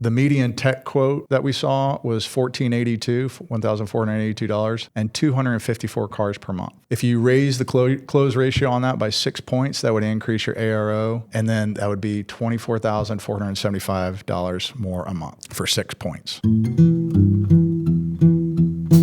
The median tech quote that we saw was $1,482, and 254 cars per month. If you raise the close ratio on that by 6 points, that would increase your ARO, and then that would be $24,475 more a month for 6 points.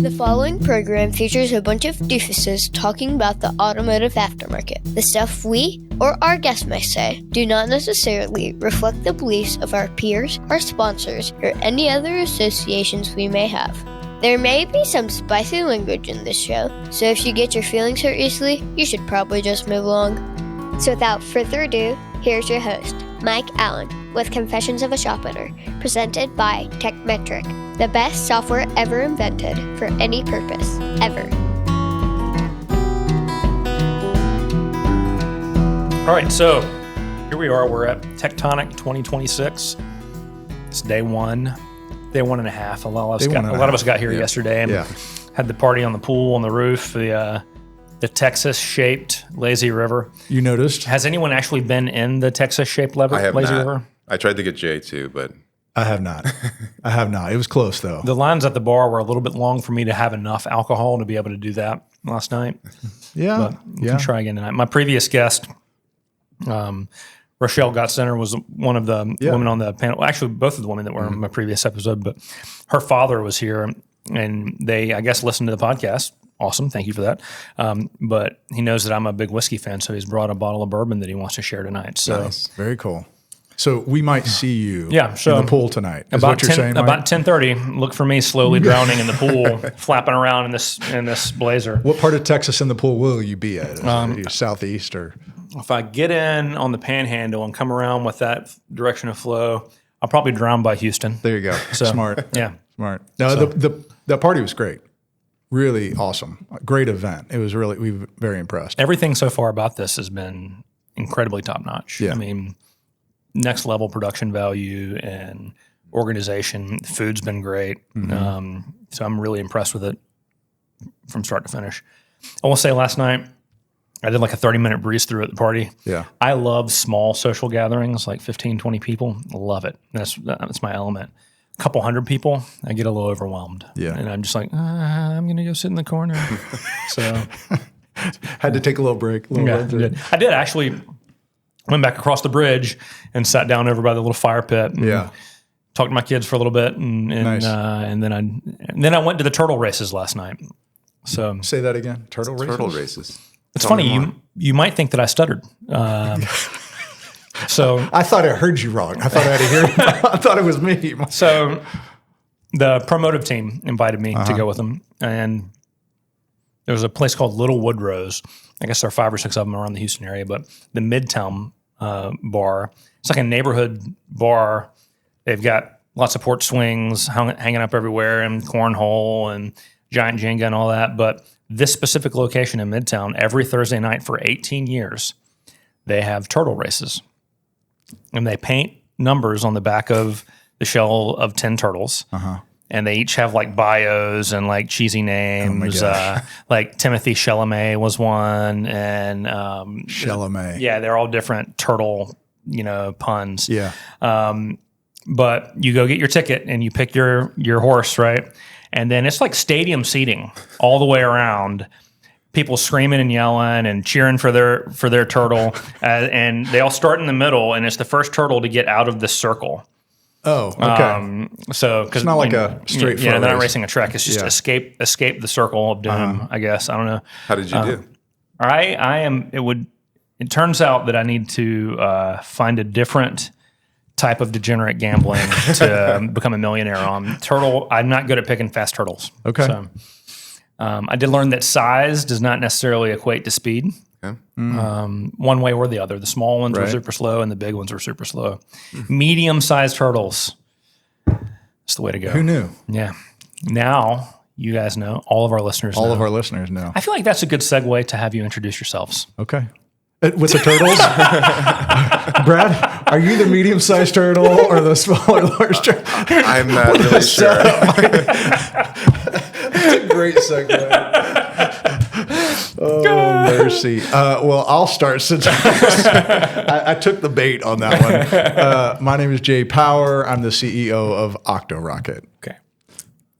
The following program features a bunch of doofuses talking about the automotive aftermarket. The stuff we or our guests may say do not necessarily reflect the beliefs of our peers, our sponsors, or any other associations we may have. There may be some spicy language in this show, so if you get your feelings hurt easily, you should probably just move along. So without further ado, here's your host, Mike Allen, with Confessions of a Shop Owner, presented by Techmetric, the best software ever invented for any purpose, ever. All right, so here we are. We're at Tektonic 2026. It's day one and a half. A lot of us got here yesterday and had the party on the pool, on the roof, the Texas-shaped lazy river. You noticed? Has anyone actually been in the Texas-shaped lazy river? I tried to get Jay too, but I have not. It was close though. The lines at the bar were a little bit long for me to have enough alcohol to be able to do that last night. But we can try again tonight. My previous guest, Rochelle Gottcenter, was one of the women on the panel. Actually, both of the women that were in my previous episode, but her father was here, and they, I guess, listened to the podcast. Awesome. Thank you for that. But he knows that I'm a big whiskey fan, so he's brought a bottle of bourbon that he wants to share tonight. So nice. Very cool. So we might see you in the pool tonight. Is about what you're saying, Mike? About 10:30. Look for me slowly drowning in the pool, flapping around in this blazer. What part of Texas in the pool will you be at? Is southeast or? If I get in on the Panhandle and come around with that direction of flow, I'll probably drown by Houston. There you go. So, smart. Yeah. Smart. No, the party was great. Really awesome. Great event. It was really, we were very impressed. Everything so far about this has been incredibly top notch. Yeah. I mean, next level production value and organization. Food's been great. Mm-hmm. So I'm really impressed with it from start to finish. I will say last night, I did like a 30-minute breeze through at the party. Yeah. I love small social gatherings, like 15, 20 people. I love it. That's my element. A couple hundred people, I get a little overwhelmed. Yeah. And I'm just like, I'm going to go sit in the corner. So had to take a little break. I did actually. Went back across the bridge and sat down over by the little fire pit. And talked to my kids for a little bit, and nice. And then I went to the turtle races last night. So say that again. Turtle races. It's funny. You might think that I stuttered. So I thought I heard you wrong. I thought I had to hear it. I thought it was me. So the promotive team invited me to go with them, and there was a place called Little Woodrow's. I guess there are 5 or 6 of them around the Houston area, but the Midtown bar, it's like a neighborhood bar. They've got lots of porch swings hanging up everywhere, and cornhole and giant Jenga and all that. But this specific location in Midtown, every Thursday night for 18 years, they have turtle races. And they paint numbers on the back of the shell of 10 turtles. And they each have like bios and like cheesy names. Like Timothy Chalamet was one, and Chalamet. Yeah, they're all different turtle, puns. Yeah. But you go get your ticket and you pick your horse, right? And then it's like stadium seating all the way around. People screaming and yelling and cheering for their turtle, and they all start in the middle, and it's the first turtle to get out of the circle. Oh, okay. So because it's not like a straight. They're not racing a trek. It's just escape the circle of doom. I guess I don't know. How did you do? I am. It turns out that I need to find a different type of degenerate gambling to become a millionaire on turtle. I'm not good at picking fast turtles. Okay. So I did learn that size does not necessarily equate to speed. Okay. One way or the other. The small ones were super slow and the big ones were super slow. Medium-sized turtles. That's the way to go. Who knew? Yeah. Now, you guys know. All of our listeners know. All of our listeners know. I feel like that's a good segue to have you introduce yourselves. Okay. With the turtles? Brad, are you the medium-sized turtle or the small or large turtle? I'm not really sure. That's a great segue. Oh, mercy. Well, I'll start since I took the bait on that one. My name is Jay Power. I'm the CEO of OktoRocket. Okay.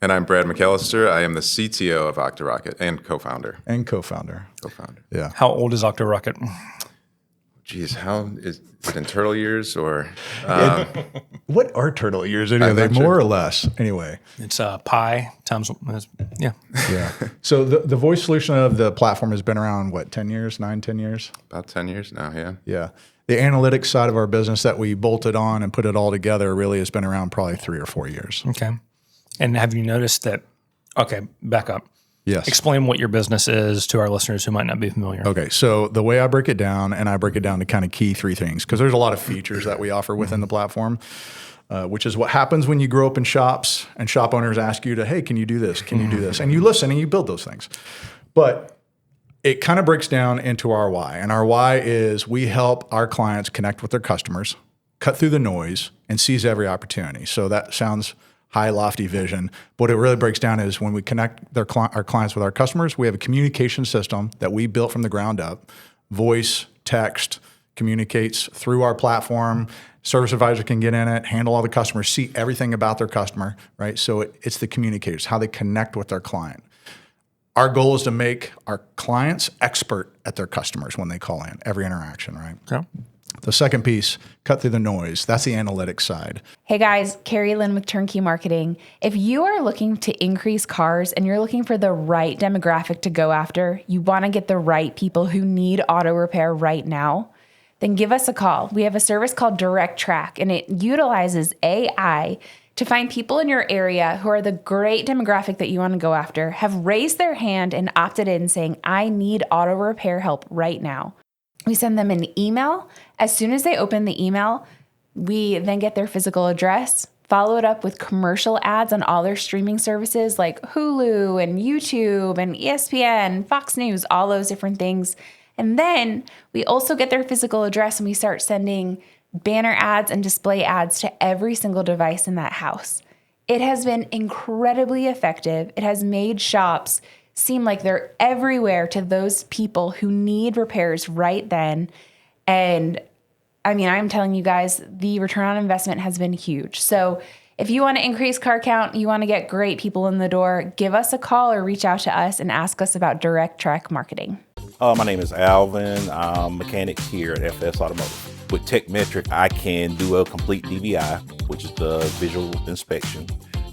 And I'm Brad McAllister. I am the CTO of OktoRocket and co-founder. Co-founder. Yeah. How old is OktoRocket? Geez, how is it in turtle years or? What are turtle years anyway? I'm They not sure. more or less anyway. It's pi times, yeah. Yeah. So the voice solution of the platform has been around, 10 years, 10 years? About 10 years now, yeah. Yeah. The analytics side of our business that we bolted on and put it all together really has been around probably 3 or 4 years. Okay. And have you noticed that, okay, back up. Yes. Explain what your business is to our listeners who might not be familiar. Okay, so the way I break it down, and I break it down to kind of key 3 things, because there's a lot of features that we offer within the platform, which is what happens when you grow up in shops and shop owners ask you to, hey, can you do this? Can you do this? And you listen and you build those things. But it kind of breaks down into our why. And our why is we help our clients connect with their customers, cut through the noise, and seize every opportunity. So that sounds high, lofty vision. But what it really breaks down is when we connect our clients with our customers, we have a communication system that we built from the ground up. Voice, text, communicates through our platform. Service advisor can get in it, handle all the customers, see everything about their customer, right? So it's the communicators, how they connect with their client. Our goal is to make our clients expert at their customers when they call in, every interaction, right? Okay. The second piece, cut through the noise. That's the analytics side. Hey guys, Carrie Lynn with Turnkey Marketing. If you are looking to increase cars and you're looking for the right demographic to go after, you want to get the right people who need auto repair right now, then give us a call. We have a service called Direct Track, and it utilizes AI to find people in your area who are the great demographic that you want to go after, have raised their hand and opted in saying, I need auto repair help right now. We send them an email. As soon as they open the email, we then get their physical address, follow it up with commercial ads on all their streaming services like Hulu and YouTube and ESPN, Fox News, all those different things. And then we also get their physical address and we start sending banner ads and display ads to every single device in that house. It has been incredibly effective. It has made shops seem like they're everywhere to those people who need repairs right then. And I mean, I'm telling you guys, the return on investment has been huge. So if you want to increase car count, you want to get great people in the door, give us a call or reach out to us and ask us about Direct Track marketing. My name is Alvin. I'm a mechanic here at FS Automotive. With Tekmetric, I can do a complete DVI, which is the visual inspection.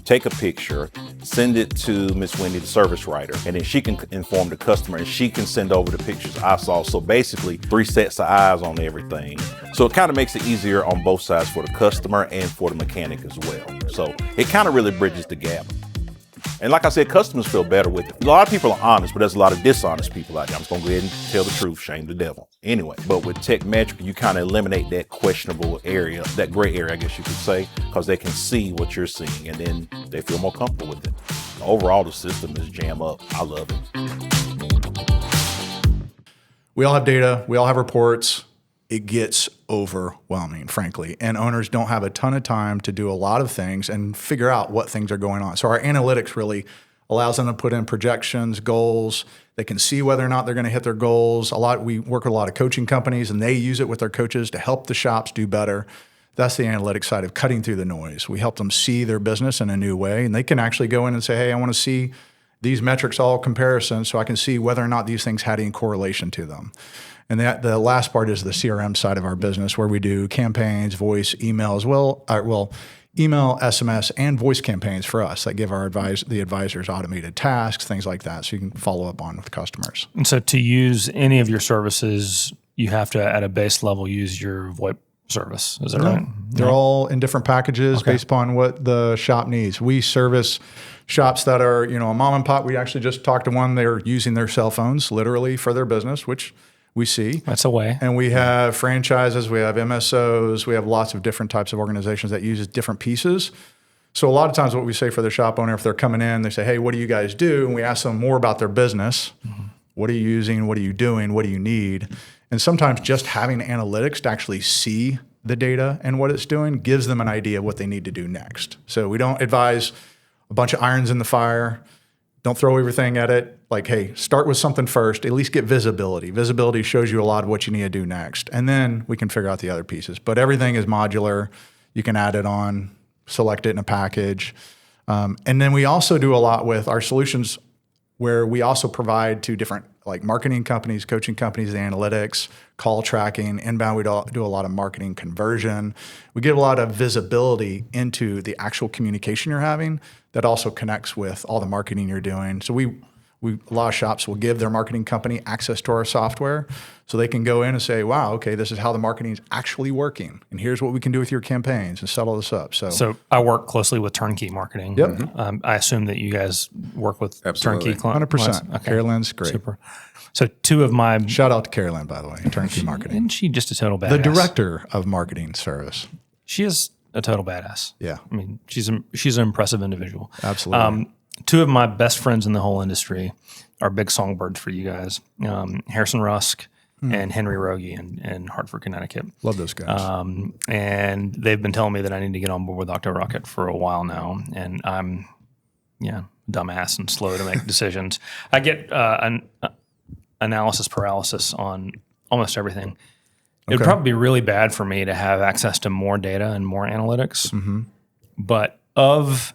Take a picture, send it to Miss Wendy, the service writer, and then she can inform the customer and she can send over the pictures I saw. So basically 3 sets of eyes on everything. So it kind of makes it easier on both sides for the customer and for the mechanic as well. So it kind of really bridges the gap. And like I said, customers feel better with it. A lot of people are honest, but there's a lot of dishonest people out there. I'm just going to go ahead and tell the truth, shame the devil. Anyway, but with Tekmetric, you kind of eliminate that questionable area, that gray area, I guess you could say, because they can see what you're seeing and then they feel more comfortable with it. Overall, the system is jam up. I love it. We all have data. We all have reports. It gets overwhelming, frankly. And owners don't have a ton of time to do a lot of things and figure out what things are going on. So our analytics really allows them to put in projections, goals. They can see whether or not they're going to hit their goals. We work with a lot of coaching companies, and they use it with their coaches to help the shops do better. That's the analytics side of cutting through the noise. We help them see their business in a new way, and they can actually go in and say, hey, I want to see these metrics all comparison so I can see whether or not these things had any correlation to them. And the last part is the CRM side of our business, where we do campaigns, voice, email as well. Email, SMS, and voice campaigns for us that give the advisors automated tasks, things like that, so you can follow up on with customers. And so to use any of your services, you have to, at a base level, use your VoIP service. Is that right? They're all in different packages based upon what the shop needs. We service shops that are, a mom and pop. We actually just talked to one. They're using their cell phones literally for their business, which we see. That's a way. And we have franchises, we have MSOs, we have lots of different types of organizations that use different pieces. So a lot of times what we say for the shop owner, if they're coming in, they say, hey, what do you guys do? And we ask them more about their business. Mm-hmm. What are you using? What are you doing? What do you need? And sometimes just having analytics to actually see the data and what it's doing gives them an idea of what they need to do next. So we don't advise a bunch of irons in the fire. Don't throw everything at it. like, hey, start with something first, at least get visibility. Visibility shows you a lot of what you need to do next. And then we can figure out the other pieces. But everything is modular. You can add it on, select it in a package. And then we also do a lot with our solutions where we also provide to different like marketing companies, coaching companies, the analytics, call tracking, inbound. We do a lot of marketing conversion. We get a lot of visibility into the actual communication you're having that also connects with all the marketing you're doing. So a lot of shops will give their marketing company access to our software so they can go in and say, wow, okay, this is how the marketing is actually working. And here's what we can do with your campaigns and settle this up. So I work closely with turnkey marketing. Yep. I assume that you guys work with Absolutely. turnkey clients. 100%. Okay. Carolyn's great. Super. So two of my... Shout out to Carolyn, by the way, turnkey marketing. Isn't she just a total badass? The director of marketing service. She is a total badass. Yeah. I mean, she's an impressive individual. Absolutely. Two of my best friends in the whole industry are big songbirds for you guys. Harrison Rusk and Henry Rogie in Hartford, Connecticut. Love those guys. And they've been telling me that I need to get on board with OktoRocket for a while now. And I'm, dumbass and slow to make decisions. I get analysis paralysis on almost everything. It would probably be really bad for me to have access to more data and more analytics. Mm-hmm. But of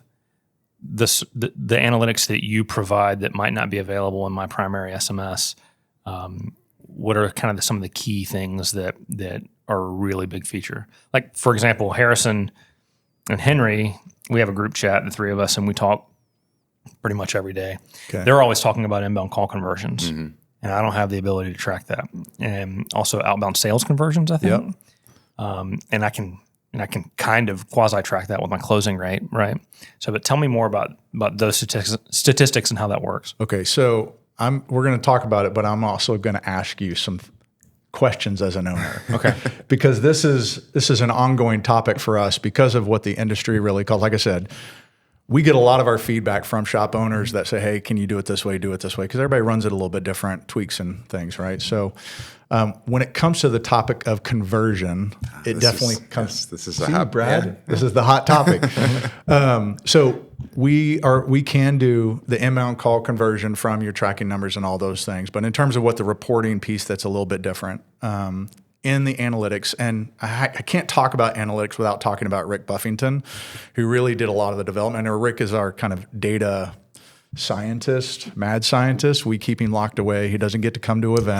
the analytics that you provide that might not be available in my primary SMS, what are kind of some of the key things that are a really big feature? Like, for example, Harrison and Henry, we have a group chat, the three of us, and we talk pretty much every day. Okay. They're always talking about inbound call conversions, and I don't have the ability to track that. And also outbound sales conversions, I think. Yep. And I can kind of quasi-track that with my closing rate, right? So, but tell me more about those statistics and how that works. Okay, so we're going to talk about it, but I'm also going to ask you some questions as an owner. Okay. Because this is an ongoing topic for us because of what the industry really calls. Like I said, we get a lot of our feedback from shop owners that say, hey, can you do it this way, because everybody runs it a little bit different, tweaks and things, right? So when it comes to the topic of conversion, it definitely comes. Yes, this is a hot, Brad. Yeah. This is the hot topic. So we can do the inbound call conversion from your tracking numbers and all those things. But in terms of what the reporting piece, that's a little bit different in the analytics. And I can't talk about analytics without talking about Rick Buffington, who really did a lot of the development. Or Rick is our kind of data scientist, mad scientist. We keep him locked away. He doesn't get to come to events.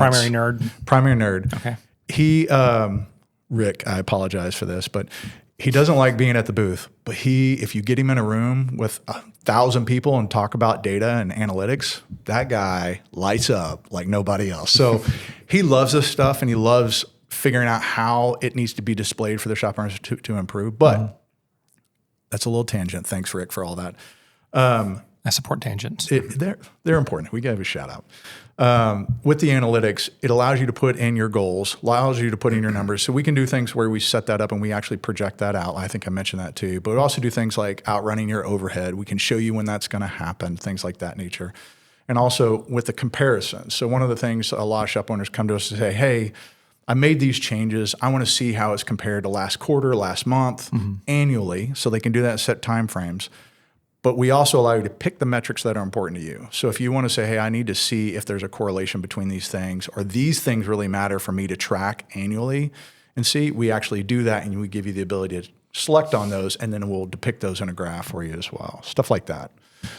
Primary nerd. Okay. Rick, I apologize for this, but he doesn't like being at the booth. But if you get him in a room with 1,000 people and talk about data and analytics, that guy lights up like nobody else. So he loves this stuff and he loves figuring out how it needs to be displayed for the shop owners to improve. But that's a little tangent. Thanks, Rick, for all that. I support tangents. They're important. We gave a shout out. With the analytics, it allows you to put in your goals, allows you to put in your numbers. So we can do things where we set that up and we actually project that out. I think I mentioned that too. But we also do things like outrunning your overhead. We can show you when that's going to happen, things like that nature. And also with the comparisons. So one of the things a lot of shop owners come to us to say, hey, I made these changes. I want to see how it's compared to last quarter, last month, annually. So they can do that in set timeframes. But we also allow you to pick the metrics that are important to you. So if you want to say, hey, I need to see if there's a correlation between these things, or these things really matter for me to track annually and see, we actually do that, and we give you the ability to select on those, and then we'll depict those in a graph for you as well, stuff like that.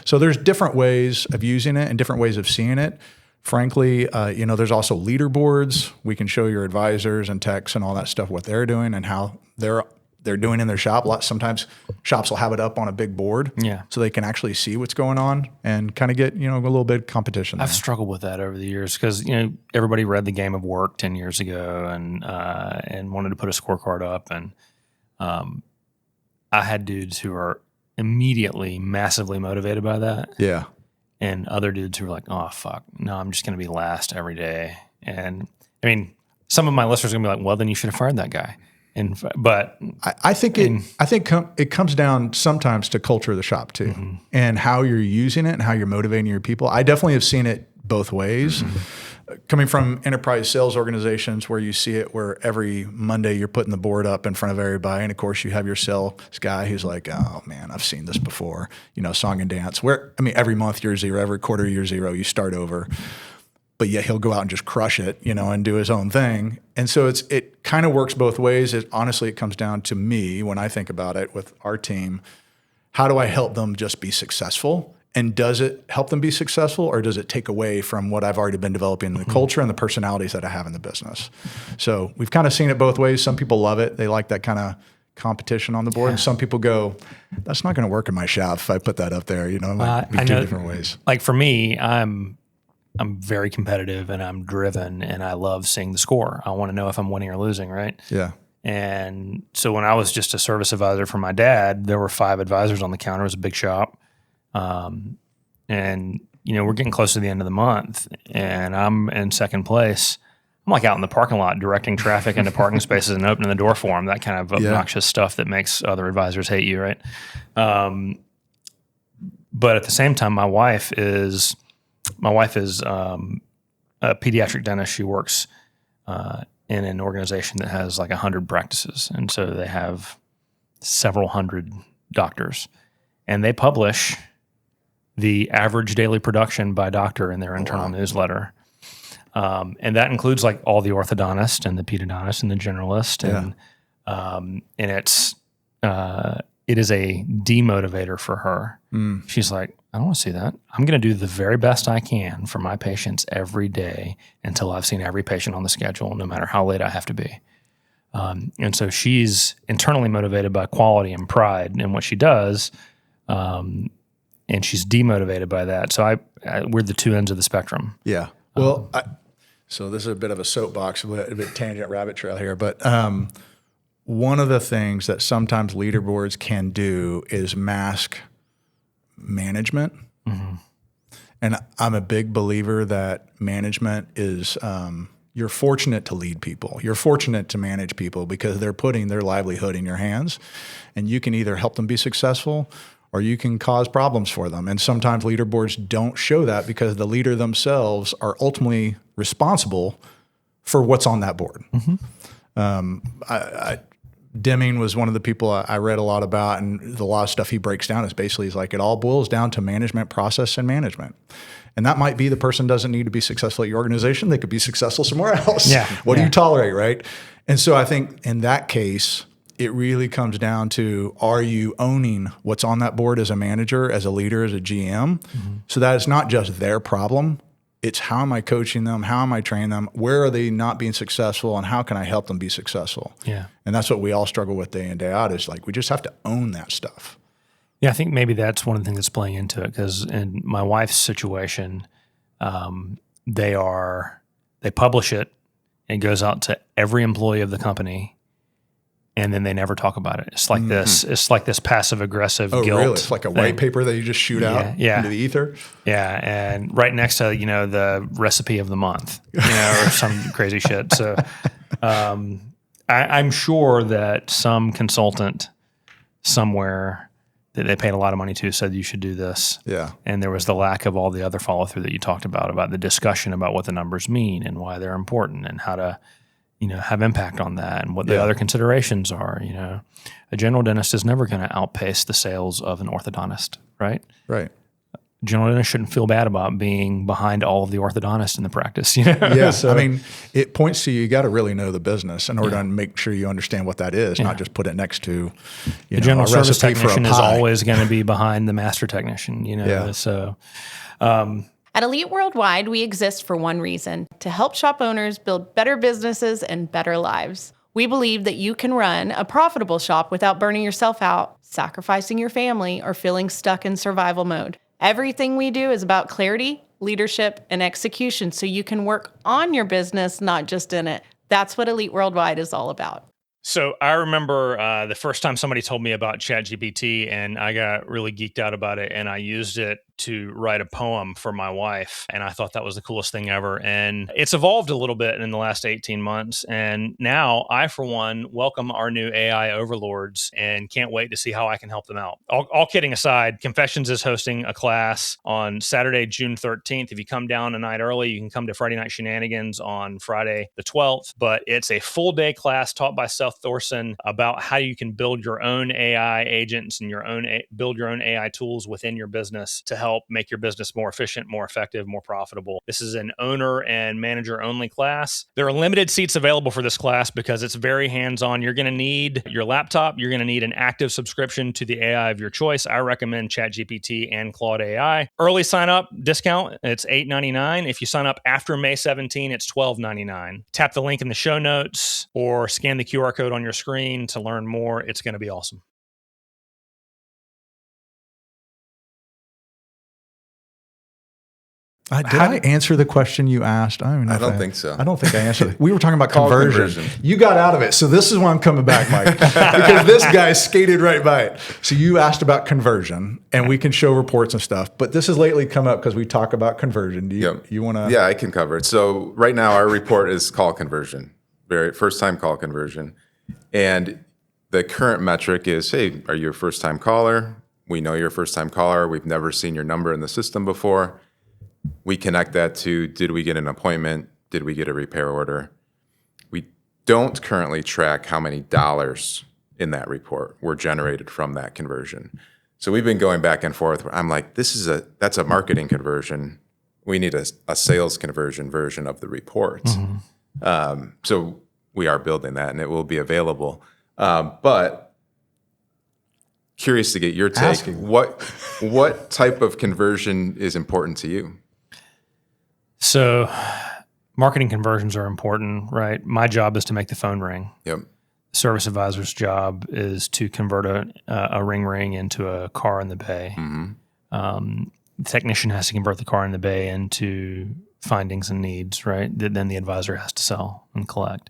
So there's different ways of using it and different ways of seeing it. Frankly, there's also leaderboards. We can show your advisors and techs and all that stuff what they're doing and how they're doing in their shop. Sometimes shops will have it up on a big board, so they can actually see what's going on and kind of get a little bit of competition there. I've struggled with that over the years because everybody read The Game of Work 10 years ago and wanted to put a scorecard up, and I had dudes who are immediately massively motivated by that. Yeah. And other dudes who were like, oh, fuck, no, I'm just going to be last every day. And I mean, some of my listeners are going to be like, well, then you should have fired that guy. But I think it comes down sometimes to culture of the shop too, and how you're using it and how you're motivating your people. I definitely have seen it both ways. coming from enterprise sales organizations where you see it where every Monday you're putting the board up in front of everybody. And of course you have your sales guy who's like, oh man, I've seen this before, song and dance every month you're zero, every quarter you're zero, you start over, but yet he'll go out and just crush it, and do his own thing. And so it kind of works both ways. Honestly, it comes down to me when I think about it with our team. How do I help them just be successful? And does it help them be successful, or does it take away from what I've already been developing in the culture and the personalities that I have in the business? So we've kind of seen it both ways. Some people love it. They like that kind of competition on the board. And some people go, that's not going to work in my shop if I put that up there. It might be two different ways. Like for me, I'm very competitive and I'm driven and I love seeing the score. I want to know if I'm winning or losing, right? Yeah. And so when I was just a service advisor for my dad, there were 5 advisors on the counter. It was a big shop. And we're getting close to the end of the month and I'm in second place. I'm like out in the parking lot directing traffic into parking spaces and opening the door for them, that kind of obnoxious stuff that makes other advisors hate you, right? But at the same time, my wife is a pediatric dentist. She works in an organization that has like 100 practices. And so they have several hundred doctors. And they publish the average daily production by doctor in their internal newsletter. And that includes like all the orthodontist and the pedodontist and the generalist. And it is a demotivator for her. She's like, I don't want to see that. I'm going to do the very best I can for my patients every day until I've seen every patient on the schedule, no matter how late I have to be. And so she's internally motivated by quality and pride in what she does. And she's demotivated by that. So we're the two ends of the spectrum. Yeah. Well, so this is a bit of a soapbox, a bit tangent rabbit trail here, but one of the things that sometimes leaderboards can do is mask management. Mm-hmm. And I'm a big believer that management is, you're fortunate to lead people. You're fortunate to manage people because they're putting their livelihood in your hands, and you can either help them be successful or you can cause problems for them. And sometimes leaderboards don't show that because the leader themselves are ultimately responsible for what's on that board. Mm-hmm. Deming was one of the people I read a lot about, and the lot of stuff he breaks down is basically like it all boils down to management, process, and management. And that might be the person doesn't need to be successful at your organization. They could be successful somewhere else. Yeah. What do you tolerate, right? And so I think in that case, it really comes down to, are you owning what's on that board as a manager, as a leader, as a GM, mm-hmm. so that it's not just their problem. It's how am I coaching them? How am I training them? Where are they not being successful? And how can I help them be successful? Yeah. And that's what we all struggle with day in, day out, is like, we just have to own that stuff. Yeah, I think maybe that's one of the things that's playing into it, because in my wife's situation, they publish it, and it goes out to every employee of the company, and then they never talk about it. It's like this. It's like this passive aggressive guilt. Really? It's like a white paper that you just shoot out into the ether. Yeah, and right next to the recipe of the month, or some crazy shit. So I'm sure that some consultant somewhere that they paid a lot of money to said you should do this. Yeah, and there was the lack of all the other follow through that you talked about the discussion about what the numbers mean and why they're important and how to have impact on that and what the other considerations are. A general dentist is never going to outpace the sales of an orthodontist, right? Right. General dentists shouldn't feel bad about being behind all of the orthodontists in the practice. Yeah. So, I mean, it points to you got to really know the business in order to make sure you understand what that is, not just put it next to, the general service technician is always going to be behind the master technician, so. At Elite Worldwide, we exist for one reason: to help shop owners build better businesses and better lives. We believe that you can run a profitable shop without burning yourself out, sacrificing your family, or feeling stuck in survival mode. Everything we do is about clarity, leadership, and execution, so you can work on your business, not just in it. That's what Elite Worldwide is all about. So I remember the first time somebody told me about ChatGPT, and I got really geeked out about it, and I used it to write a poem for my wife. And I thought that was the coolest thing ever. And it's evolved a little bit in the last 18 months. And now I, for one, welcome our new AI overlords and can't wait to see how I can help them out. All kidding aside, Confessions is hosting a class on Saturday, June 13th. If you come down a night early, you can come to Friday Night Shenanigans on Friday the 12th. But it's a full day class taught by Seth Thorson about how you can build your own AI agents and build your own AI tools within your business to help make your business more efficient, more effective, more profitable. This is an owner and manager only class. There are limited seats available for this class because it's very hands-on. You're going to need your laptop. You're going to need an active subscription to the AI of your choice. I recommend ChatGPT and Claude AI. Early sign up discount, it's $8.99. If you sign up after May 17, it's $12.99. Tap the link in the show notes or scan the QR code on your screen to learn more. It's going to be awesome. Did I answer the question you asked? I don't know. I don't think so. I don't think I answered it. We were talking about Call conversion. conversion. You got out of it. So this is why I'm coming back, Mike, because this guy skated right by it. So you asked about conversion, and we can show reports and stuff, but this has lately come up because we talk about conversion. Do you want to? Yeah, I can cover it. So right now our report is call conversion, first time call conversion. And the current metric is, hey, are you a first time caller? We know you're a first time caller. We've never seen your number in the system before. We connect that to, did we get an appointment? Did we get a repair order? We don't currently track how many dollars in that report were generated from that conversion. So we've been going back and forth. I'm like, that's a marketing conversion. We need a sales conversion version of the report. Mm-hmm. So we are building that, and it will be available. But curious to get your take. What type of conversion is important to you? So marketing conversions are important, right? My job is to make the phone ring. Yep. The service advisor's job is to convert a ring into a car in the bay. Mm-hmm. The technician has to convert the car in the bay into findings and needs, right? That then the advisor has to sell and collect.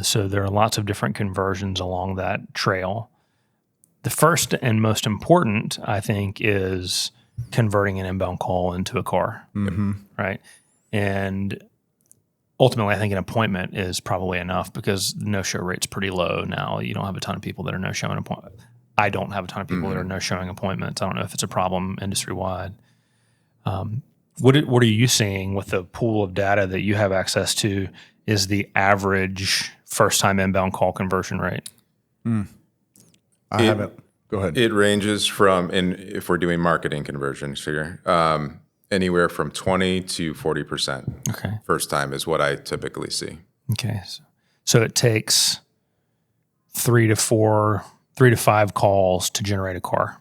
So there are lots of different conversions along that trail. The first and most important, I think, is converting an inbound call into a car, right? And ultimately, I think an appointment is probably enough because the no-show rate's pretty low now. You don't have a ton of people that are no-showing appointments. I don't have a ton of people that are no-showing appointments. I don't know if it's a problem industry-wide. What are you seeing with the pool of data that you have access to is the average first-time inbound call conversion rate? I haven't. Go ahead. It ranges from, if we're doing marketing conversions here, anywhere from 20 to 40%. Okay. First time is what I typically see. Okay. So it takes 3 to 5 calls to generate a car.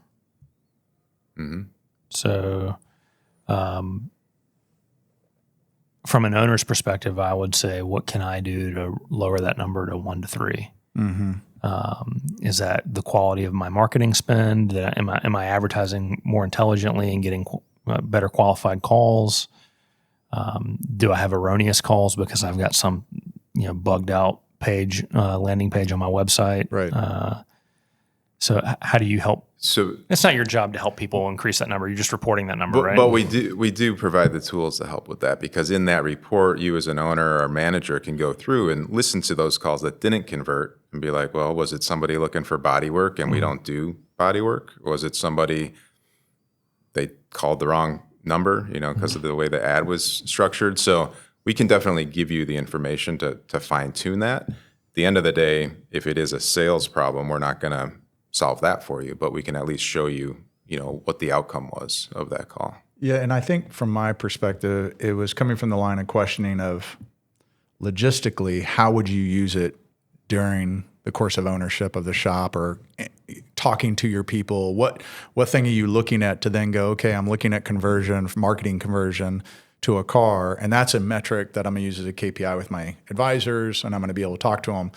Mm-hmm. So from an owner's perspective, I would say, what can I do to lower that number to 1 to 3? Mm-hmm. Is that the quality of my marketing spend? Am I advertising more intelligently and getting better qualified calls? Do I have erroneous calls because I've got some bugged out landing page on my website? Right. So how do you help? So it's not your job to help people increase that number. You're just reporting that number, right? But we do provide the tools to help with that, because in that report, you as an owner or manager can go through and listen to those calls that didn't convert and be like, well, was it somebody looking for body work and we don't do body work? Or was it somebody, they called the wrong number, because of the way the ad was structured? So we can definitely give you the information to fine tune that. At the end of the day, if it is a sales problem, we're not going to solve that for you, but we can at least show you, what the outcome was of that call. Yeah, and I think from my perspective, it was coming from the line of questioning of logistically, how would you use it during the course of ownership of the shop or talking to your people? What thing are you looking at to then go, okay, I'm looking at conversion, marketing conversion to a car, and that's a metric that I'm going to use as a KPI with my advisors, and I'm going to be able to talk to them.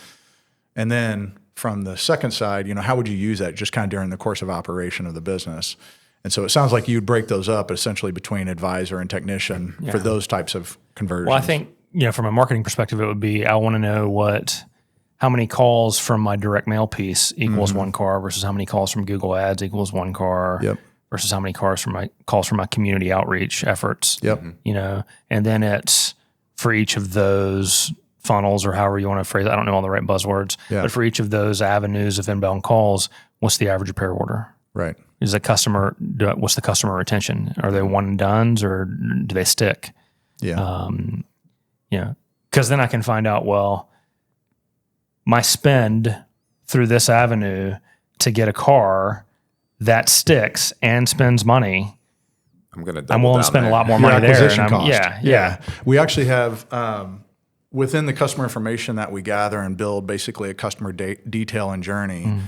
And then from the second side, how would you use that just kind of during the course of operation of the business? And so it sounds like you'd break those up essentially between advisor and technician for those types of conversions. Well, I think, from a marketing perspective, it would be, I want to know how many calls from my direct mail piece equals one car versus how many calls from Google Ads equals one car. Yep. versus how many calls from my community outreach efforts. Yep. You know, and then it's for each of those funnels or however you want to phrase it. I don't know all the right buzzwords, but for each of those avenues of inbound calls, what's the average repair order? Right. What's the customer retention? Are they one and dones or do they stick? Yeah. Because then I can find out, well, my spend through this avenue to get a car that sticks and spends money, I'm willing to spend a lot more money there. Acquisition cost. Yeah. We actually have within the customer information that we gather and build basically a customer detail and journey.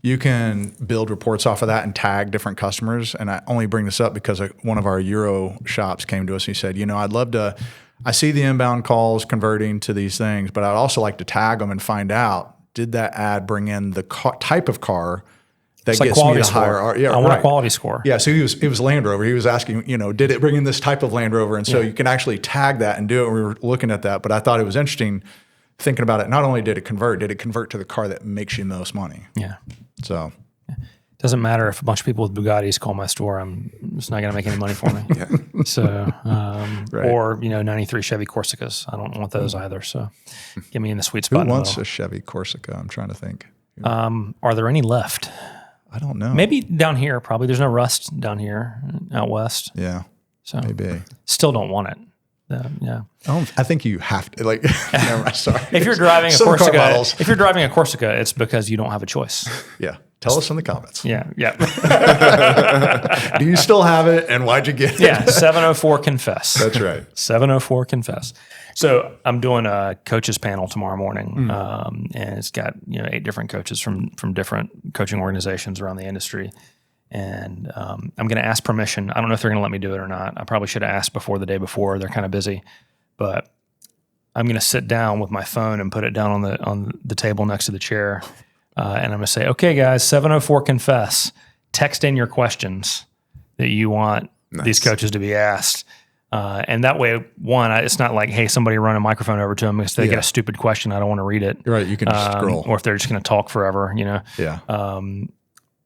You can build reports off of that and tag different customers. And I only bring this up because one of our Euro shops came to us and he said, I'd love to, I see the inbound calls converting to these things, but I'd also like to tag them and find out, did that ad bring in the type of car that gets me the higher? Yeah, I want a quality score. Yeah, so it was Land Rover. He was asking, did it bring in this type of Land Rover? And so you can actually tag that and do it. We were looking at that, but I thought it was interesting thinking about it. Not only did it convert to the car that makes you the most money? Yeah. So doesn't matter if a bunch of people with Bugattis call my store. It's not going to make any money for me. So, or 93 Chevy Corsicas. I don't want those either. So, get me in the sweet spot. Who wants a Chevy Corsica? I'm trying to think. Are there any left? I don't know. Maybe down here. Probably there's no Rust down here out west. Yeah. So maybe. Still don't want it. Yeah. I think you have to never, sorry. If you're driving a Corsica, it's because you don't have a choice. Yeah. Tell us in the comments. Yeah. Do you still have it, and why'd you get it? Yeah. 704 confess. That's right. 704 confess. So I'm doing a coaches panel tomorrow morning, and it's got 8 different coaches from different coaching organizations around the industry. And I'm going to ask permission. I don't know if they're going to let me do it or not. I probably should have asked the day before. They're kind of busy, but I'm going to sit down with my phone and put it down on the table next to the chair, and I'm going to say, "Okay, guys, 704 confess. Text in your questions that you want these coaches to be asked." And that way, it's not like, hey, somebody run a microphone over to them because they get a stupid question. I don't want to read it. Right. You can just scroll. Or if they're just going to talk forever, Yeah.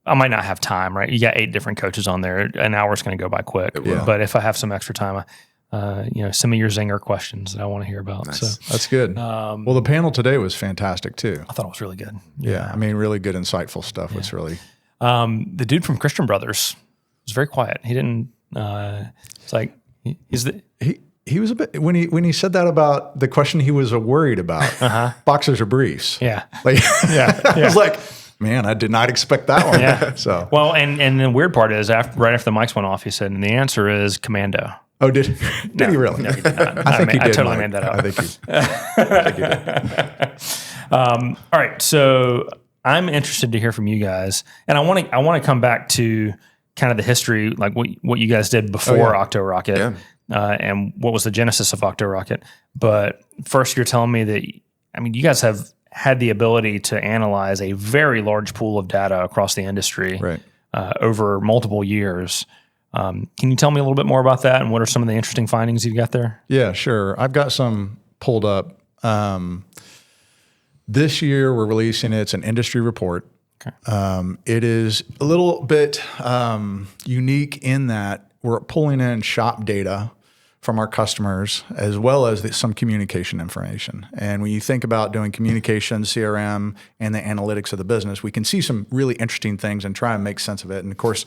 I might not have time, right? You got 8 different coaches on there. An hour's going to go by quick. But if I have some extra time, send me your zinger questions that I want to hear about. Nice. So that's good. Well, the panel today was fantastic too. I thought it was really good. Yeah. I mean, really good, insightful stuff. Yeah. It's really. The dude from Christian Brothers was very quiet. He didn't. It's like he was a bit when he said that about the question he was worried about. Boxers or briefs? Yeah. I was like, man, I did not expect that one. Yeah. So well, and the weird part is right after the mics went off, he said, and the answer is commando. Oh, did he really? No, he did not. I think he did. I totally made that up. I think he did. All right, so I'm interested to hear from you guys, and I want to come back to kind of the history, like what you guys did before OktoRocket, and what was the genesis of OktoRocket. But first, you're telling me that you guys have had the ability to analyze a very large pool of data across the industry over multiple years. Can you tell me a little bit more about that, and what are some of the interesting findings you've got there? Yeah, sure. I've got some pulled up. This year, we're releasing it's an industry report. Okay. It is a little bit unique in that we're pulling in shop data from our customers, as well as some communication information. And when you think about doing communication, CRM, and the analytics of the business, we can see some really interesting things and try and make sense of it. And of course,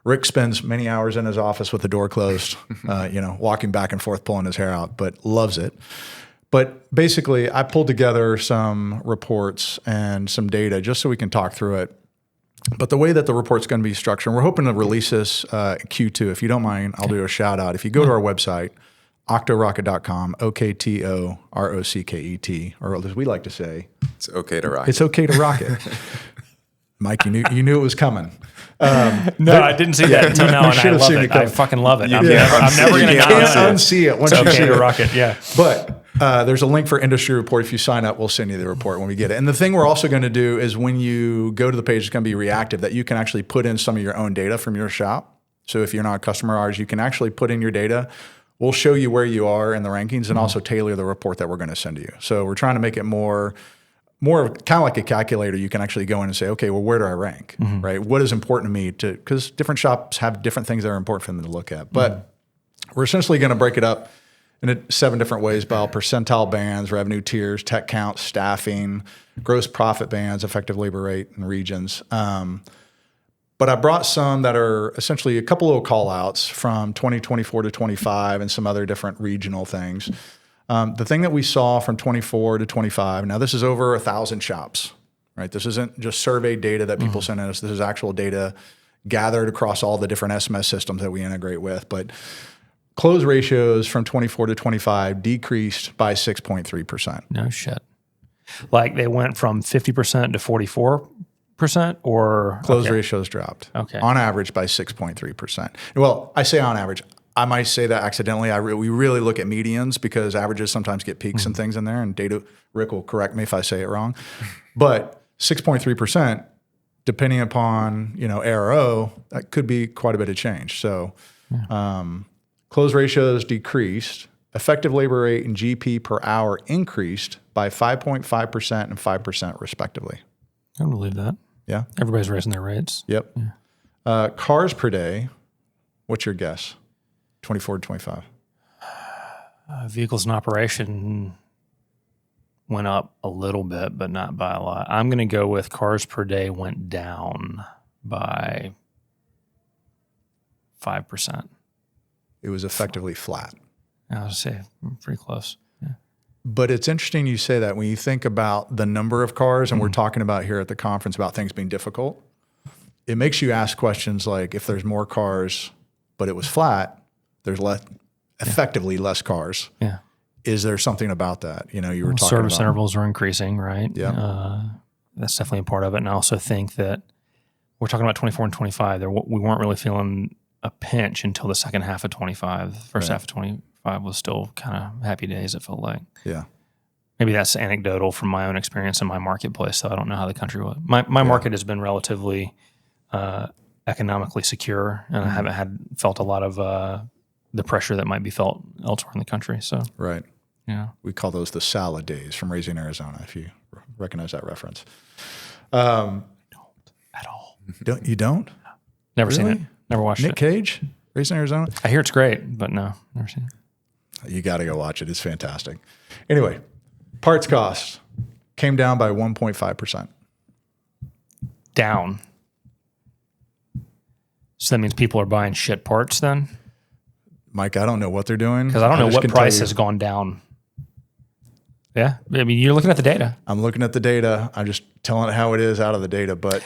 Rick spends many hours in his office with the door closed, walking back and forth, pulling his hair out, but loves it. But basically, I pulled together some reports and some data just so we can talk through it. But the way that the report's going to be structured, and we're hoping to release this Q2. If you don't mind, I'll do a shout out. If you go to our website, OktoRocket.com, OktoRocket, or as we like to say, it's okay to rocket. It's okay to rocket. Mike, you knew it was coming. No, I didn't see that until now, and I love it. I fucking love it. I'm never going to not unsee it once you see it. Rocket, yeah. But there's a link for industry report. If you sign up, we'll send you the report when we get it. And the thing we're also going to do is when you go to the page, it's going to be reactive, that you can actually put in some of your own data from your shop. So if you're not a customer of ours, you can actually put in your data. We'll show you where you are in the rankings and also tailor the report that we're going to send to you. So we're trying to make it more more kind of like a calculator, you can actually go in and say, okay, well, where do I rank, right? What is important to me because different shops have different things that are important for them to look at. But we're essentially going to break it up in 7 different ways by percentile bands, revenue tiers, tech count, staffing, gross profit bands, effective labor rate, and regions. But I brought some that are essentially a couple of call outs from 2024 to 25 and some other different regional things. The thing that we saw from 24 to 25, now this is over 1,000 shops, right? This isn't just survey data that people send us. This is actual data gathered across all the different SMS systems that we integrate with. But close ratios from 24 to 25 decreased by 6.3%. No shit. Like they went from 50% to 44%, or close ratios dropped. Okay. On average by 6.3%. Well, I say on average. I might say that accidentally. We really look at medians because averages sometimes get peaks and things in there, and Rick will correct me if I say it wrong. But 6.3%, depending upon ARO, that could be quite a bit of change. So close ratios decreased. Effective labor rate and GP per hour increased by 5.5% and 5% respectively. I don't believe that. Yeah. Everybody's raising their rates. Yep. Yeah. Cars per day, what's your guess? 24 to 25. Vehicles in operation went up a little bit, but not by a lot. I'm going to go with cars per day went down by 5%. It was effectively flat. I would say pretty close. Yeah. But it's interesting you say that when you think about the number of cars, and we're talking about here at the conference about things being difficult, it makes you ask questions like if there's more cars, but it was flat, there's effectively less cars. Yeah. Is there something about that? You were talking service about intervals are increasing, right? Yeah. That's definitely a part of it. And I also think that we're talking about 24 and 25. We weren't really feeling a pinch until the second half of 25. The first half of 25 was still kind of happy days, it felt like. Yeah. Maybe that's anecdotal from my own experience in my marketplace, so I don't know how the country was. My market has been relatively economically secure, and I haven't felt a lot of the pressure that might be felt elsewhere in the country. So Right. Yeah. We call those the salad days from Raising Arizona, if you recognize that reference. Don't at all. You don't? Never seen Really? it. Never watched Nick it. Cage, Raising Arizona? I hear it's great, but no, never seen it. You got to go watch it. It's fantastic. Anyway, parts costs came down by 1.5%. Down. So that means people are buying shit parts then? Mike, I don't know what they're doing. Because I don't know just what can price tell you- has gone down. Yeah. I mean, you're looking at the data. I'm looking at the data. I'm just telling it how it is out of the data. But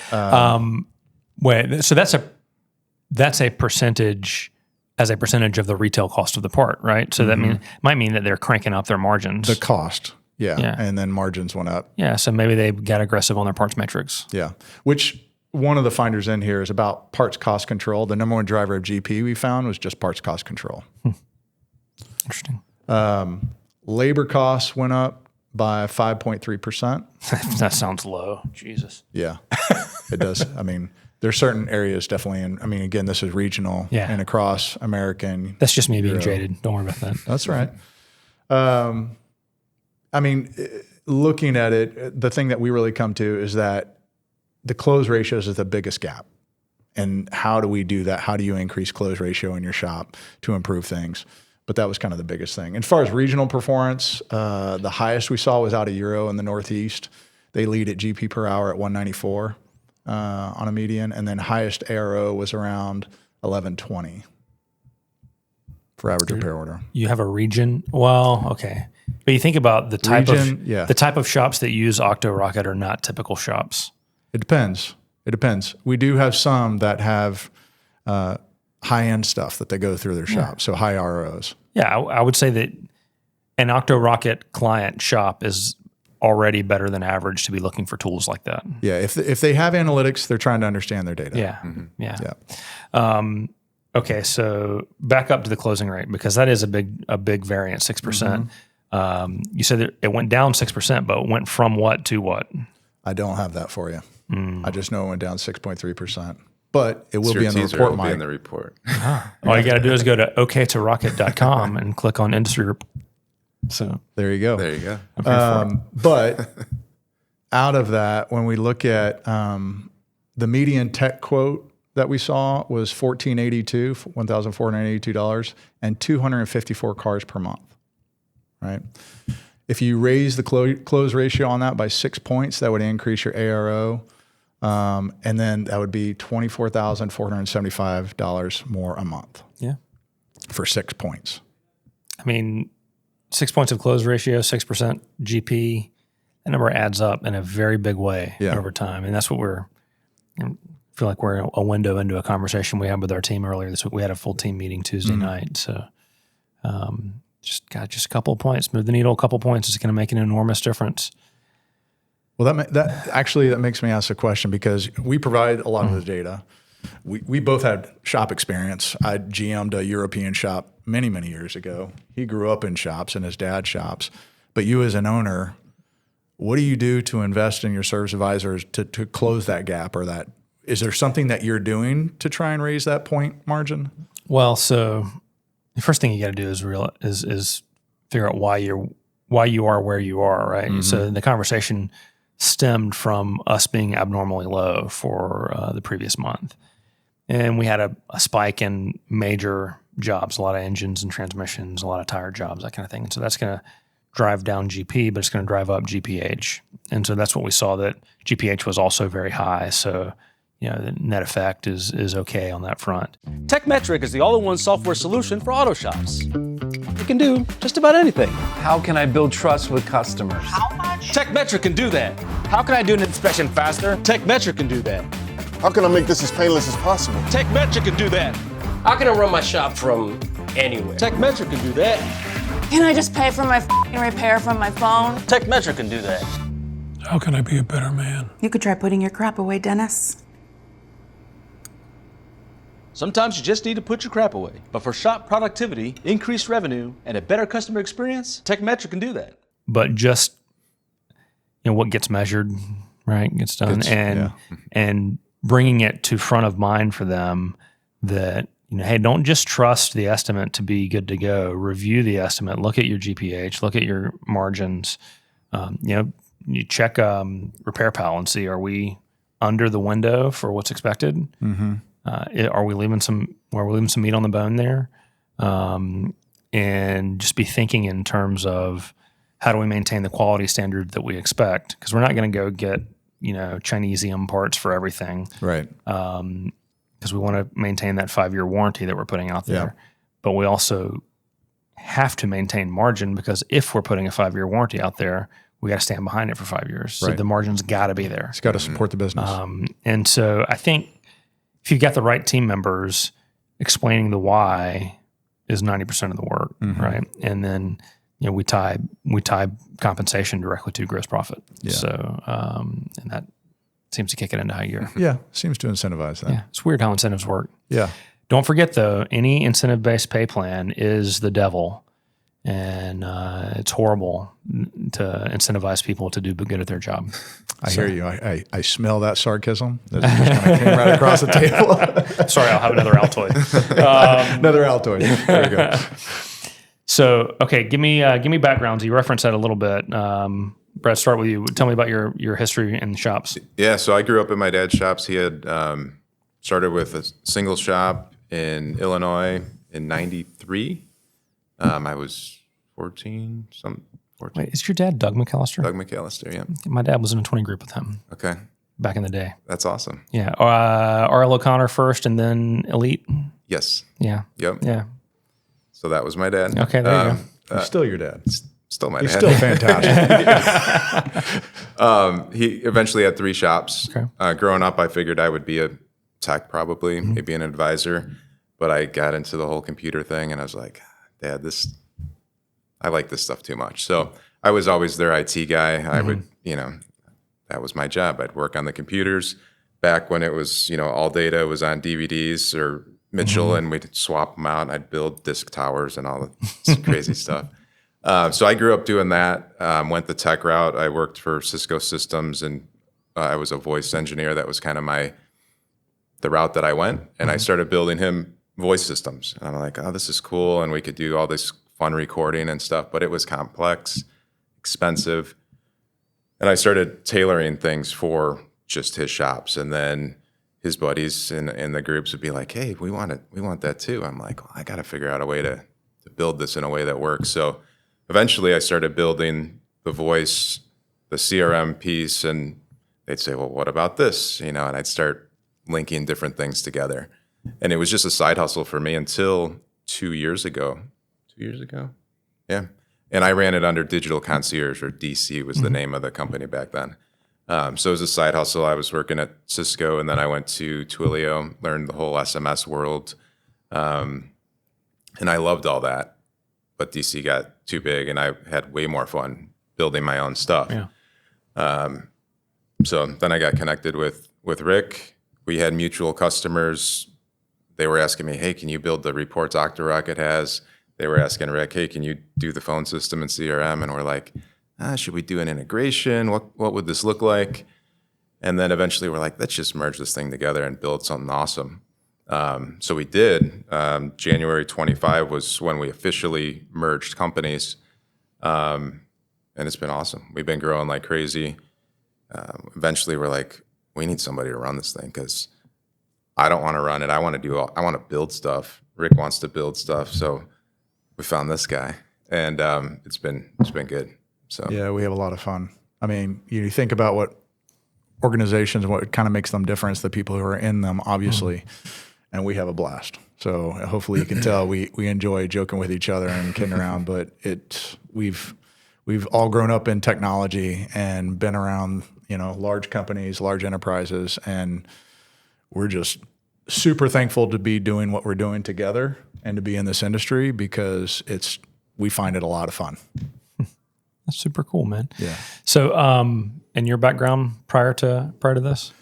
Wait, so that's a percentage as a percentage of the retail cost of the part, right? So that might mean that they're cranking up their margins. the cost, Yeah. and then margins went up. Yeah, so maybe they got aggressive on their parts metrics. Yeah, which one of the finders in here is about parts cost control. The number one driver of GP we found was just parts cost control. Interesting. Labor costs went up by 5.3%. That sounds low. Jesus. Yeah, it does. I mean, there's certain areas definitely, and I mean, again, this is regional and across American. That's just me being jaded. Don't worry about that. That's right. I mean, looking at it, the thing that we really come to is that the close ratios is the biggest gap. And how do we do that? How do you increase close ratio in your shop to improve things? But that was kind of the biggest thing. As far as regional performance, the highest we saw was out of Euro in the Northeast. They lead at GP per hour at 194 on a median. And then highest ARO was around 1120 for average repair order. You have a region. Well, okay. But you think about the type the type of shops that use OktoRocket are not typical shops. It depends. We do have some that have high-end stuff that they go through their shop, so high ROs. Yeah, I would say that an OktoRocket client shop is already better than average to be looking for tools like that. Yeah, if they have analytics, they're trying to understand their data. Yeah. Okay, so back up to the closing rate because that is a big variance, 6%. You said that it went down 6%, but it went from what to what? I don't have that for you. I just know it went down 6.3%. But it will Your be in the teaser report, will be Mike. in the report. All you got to do is go to OktoRocket.com and click on industry. So There you go. There you go. But out of that, when we look at the median tech quote that we saw was $1,482, and 254 cars per month, right? If you raise the close ratio on that by 6 points, that would increase your ARO, and then that would be $24,475 more a month. Yeah. For 6 points. I mean, 6 points of close ratio, 6% GP, that number adds up in a very big way over time. And that's what I feel like we're a window into a conversation we had with our team earlier this week. We had a full team meeting Tuesday night. So just a couple of points, move the needle a couple of points is going to make an enormous difference. Well, that makes me ask a question, because we provide a lot of the data. We both had shop experience. I GM'd a European shop many, many years ago. He grew up in shops and his dad's shops. But you as an owner, what do you do to invest in your service advisors to close that gap, or that? Is there something that you're doing to try and raise that point margin? Well, so the first thing you got to do is figure out why you are where you are, right? Mm-hmm. So the conversation stemmed from us being abnormally low for the previous month. And we had a spike in major jobs, a lot of engines and transmissions, a lot of tire jobs, that kind of thing. And so that's going to drive down GP, but it's going to drive up GPH. And so that's what we saw, that GPH was also very high. So, the net effect is okay on that front. Tekmetric is the all-in-one software solution for auto shops. It can do just about anything. How can I build trust with customers? How much? Tekmetric can do that. How can I do an inspection faster? Tekmetric can do that. How can I make this as painless as possible? Tekmetric can do that. How can I run my shop from anywhere? Tekmetric can do that. Can I just pay for my repair from my phone? Tekmetric can do that. How can I be a better man? You could try putting your crap away, Dennis. Sometimes you just need to put your crap away. But for shop productivity, increased revenue, and a better customer experience, Tekmetric can do that. But just, what gets measured, right, gets done. And bringing it to front of mind for them that, hey, don't just trust the estimate to be good to go. Review the estimate. Look at your GPH. Look at your margins. You check repair pal and see, are we under the window for what's expected? Mm-hmm. Are we leaving some meat on the bone there? And just be thinking in terms of, how do we maintain the quality standard that we expect? Because we're not going to go get Chinesium parts for everything, right? Because we want to maintain that 5-year warranty that we're putting out there. Yeah. But we also have to maintain margin, because if we're putting a 5-year warranty out there, we got to stand behind it for 5 years. Right. So the margin's got to be there. It's got to support the business. And so I think if you've got the right team members, explaining the why is 90% of the work, right? And then we tie compensation directly to gross profit. Yeah. So and that seems to kick it into high gear. Yeah, seems to incentivize that. Yeah, it's weird how incentives work. Yeah. Don't forget though, any incentive-based pay plan is the devil, and it's horrible to incentivize people to do good at their job. I hear you. I smell that sarcasm. That just kind of came right across the table. Sorry, I'll have another Altoid. Another Altoid. There you go. So, okay, give me backgrounds. You referenced that a little bit. Brett, start with you. Tell me about your history in the shops. Yeah, so I grew up in my dad's shops. He had started with a single shop in Illinois in '93. I was 14. Wait, is your dad Doug McAllister? Doug McAllister, yeah. My dad was in a 20 group with him. Okay. Back in the day. That's awesome. Yeah. R.L. O'Connor first and then Elite? Yes. Yeah. Yep. Yeah. So that was my dad. Okay, there you go. He's still your dad. Still my He's dad. still fantastic. He eventually had 3 shops. Okay. Growing up, I figured I would be a tech probably, maybe an advisor. But I got into the whole computer thing and I was like, Dad, I like this stuff too much. So I was always their IT guy. I would, that was my job. I'd work on the computers back when it was, all data was on DVDs or Mitchell and we'd swap them out and I'd build disk towers and all the crazy stuff. So I grew up doing that, went the tech route. I worked for Cisco Systems and I was a voice engineer. That was kind of the route that I went. And I started building him voice systems. And I'm like, oh, this is cool. And we could do all this fun recording and stuff, but it was complex, expensive. And I started tailoring things for just his shops. And then his buddies in the groups would be like, hey, we want that too. I'm like, well, I got to figure out a way to build this in a way that works. So eventually I started building the voice, the CRM piece, and they'd say, well, what about this? And I'd start linking different things together. And it was just a side hustle for me until 2 years ago. 2 years ago? Yeah. And I ran it under Digital Concierge, or DC was the name of the company back then. So it was a side hustle. I was working at Cisco, and then I went to Twilio, learned the whole SMS world. And I loved all that. But DC got too big, and I had way more fun building my own stuff. Yeah. So then I got connected with Rick. We had mutual customers. They were asking me, hey, can you build the reports OktoRocket has? They were asking Rick, hey, can you do the phone system and CRM? And we're like, should we do an integration? What would this look like? And then eventually we're like, let's just merge this thing together and build something awesome. So we did. January 25 was when we officially merged companies. And it's been awesome. We've been growing like crazy. Eventually we're like, we need somebody to run this thing because I don't want to run it. I want to build stuff. Rick wants to build stuff. So we found this guy, and it's been good. So yeah, we have a lot of fun. I mean, you think about what organizations, what kind of makes them different, the people who are in them, obviously, and we have a blast. So hopefully you can tell we enjoy joking with each other and kidding around. But we've all grown up in technology and been around large companies, large enterprises, and we're just super thankful to be doing what we're doing together and to be in this industry because we find it a lot of fun. That's super cool, man. Yeah. So, and your background prior to this?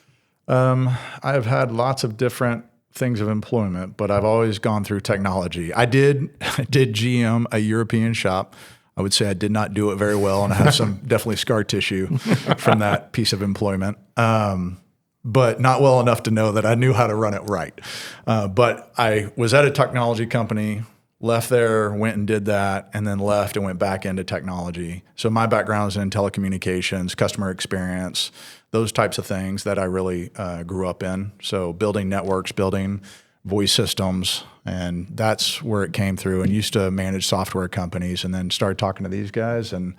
I have had lots of different things of employment, but I've always gone through technology. I did GM a European shop. I would say I did not do it very well, and I have some definitely scar tissue from that piece of employment. But not well enough to know that I knew how to run it right. But I was at a technology company, left there, went and did that, and then left and went back into technology. So my background is in telecommunications, customer experience, those types of things that I really grew up in. So building networks, building voice systems, and that's where it came through, and used to manage software companies, and then started talking to these guys. And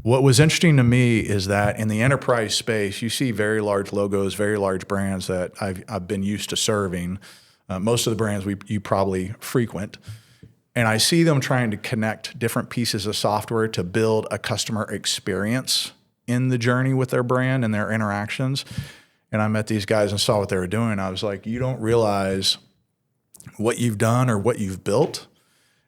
what was interesting to me is that in the enterprise space, you see very large logos, very large brands that I've been used to serving. Most of the brands you probably frequent. And I see them trying to connect different pieces of software to build a customer experience in the journey with their brand and their interactions. And I met these guys and saw what they were doing. I was like, you don't realize what you've done or what you've built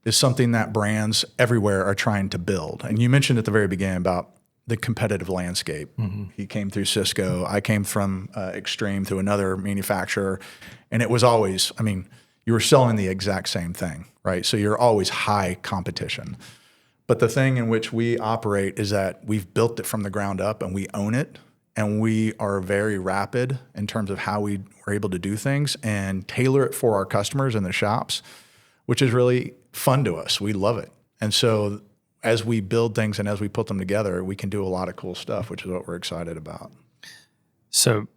is something that brands everywhere are trying to build. And you mentioned at the very beginning about the competitive landscape. Mm-hmm. He came through Cisco. I came from Extreme through another manufacturer. And it was always, you were selling the exact same thing, right? So you're always high competition. But the thing in which we operate is that we've built it from the ground up and we own it. And we are very rapid in terms of how we were able to do things and tailor it for our customers in the shops, which is really fun to us. We love it. And so as we build things and as we put them together, we can do a lot of cool stuff, which is what we're excited about. So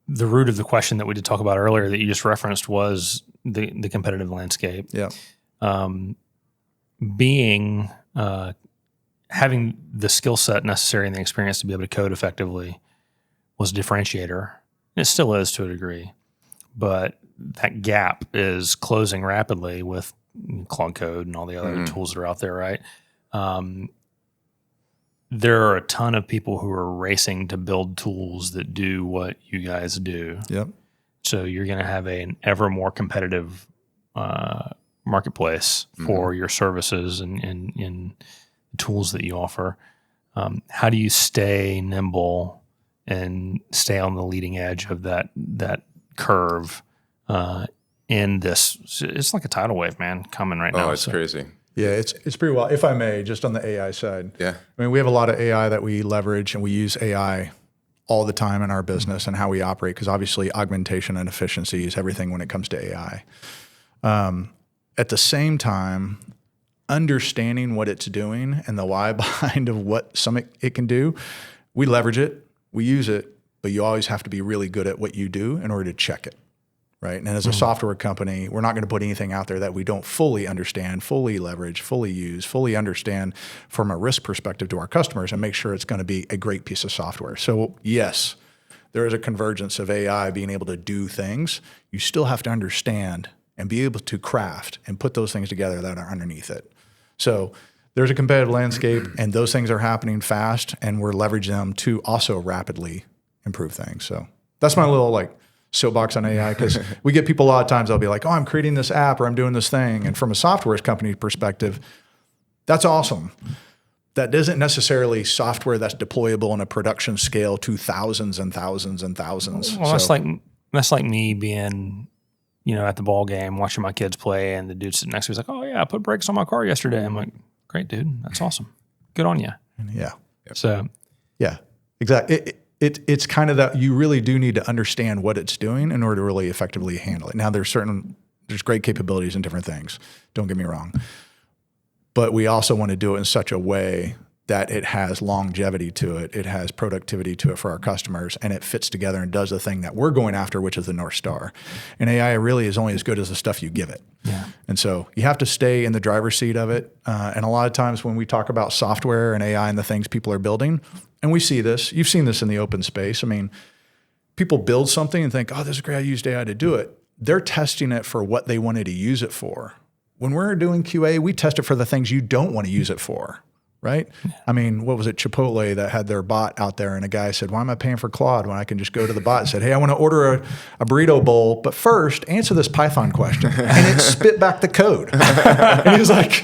the root of the question that we did talk about earlier that you just referenced was the competitive landscape. Yeah. Having the skill set necessary and the experience to be able to code effectively was a differentiator. It still is to a degree, but that gap is closing rapidly with Claude Code and all the other tools that are out there, right? There are a ton of people who are racing to build tools that do what you guys do. Yep. So you're going to have an ever more competitive marketplace for your services and tools that you offer. How do you stay nimble and stay on the leading edge of that curve in this? It's like a tidal wave, man, coming right now. Oh, it's crazy. Yeah, it's pretty well. If I may, just on the AI side. Yeah. We have a lot of AI that we leverage, and we use AI all the time in our business and how we operate, because obviously augmentation and efficiency is everything when it comes to AI. At the same time, understanding what it's doing and the why behind of what it can do, we leverage it, we use it, but you always have to be really good at what you do in order to check it, right? And as a software company, we're not going to put anything out there that we don't fully understand, fully leverage, fully use, fully understand from a risk perspective to our customers and make sure it's going to be a great piece of software. So yes, there is a convergence of AI being able to do things. You still have to understand and be able to craft and put those things together that are underneath it. So there's a competitive landscape, and those things are happening fast, and we're leveraging them to also rapidly improve things. So that's my little like soapbox on AI, because we get people a lot of times, they'll be like, oh, I'm creating this app or I'm doing this thing. And from a software company perspective, that's awesome. That isn't necessarily software that's deployable on a production scale to thousands and thousands and thousands. Well, that's like me being, at the ball game, watching my kids play, and the dude sitting next to me is like, oh yeah, I put brakes on my car yesterday. I'm like, great, dude. That's awesome. Good on you. Yeah. So, yeah, exactly. It's kind of that you really do need to understand what it's doing in order to really effectively handle it. Now, there's great capabilities in different things. Don't get me wrong. But we also want to do it in such a way that it has longevity to it. It has productivity to it for our customers, and it fits together and does the thing that we're going after, which is the North Star. And AI really is only as good as the stuff you give it. Yeah. And so you have to stay in the driver's seat of it. And a lot of times when we talk about software and AI and the things people are building, and we see this, you've seen this in the open space. I mean, people build something and think, oh, this is great, I used AI to do it. They're testing it for what they wanted to use it for. When we're doing QA, we test it for the things you don't want to use it for. Right? I mean, what was it? Chipotle that had their bot out there, and a guy said, why am I paying for Claude when I can just go to the bot and say, hey, I want to order a burrito bowl, but first answer this Python question. And it spit back the code. And he was like,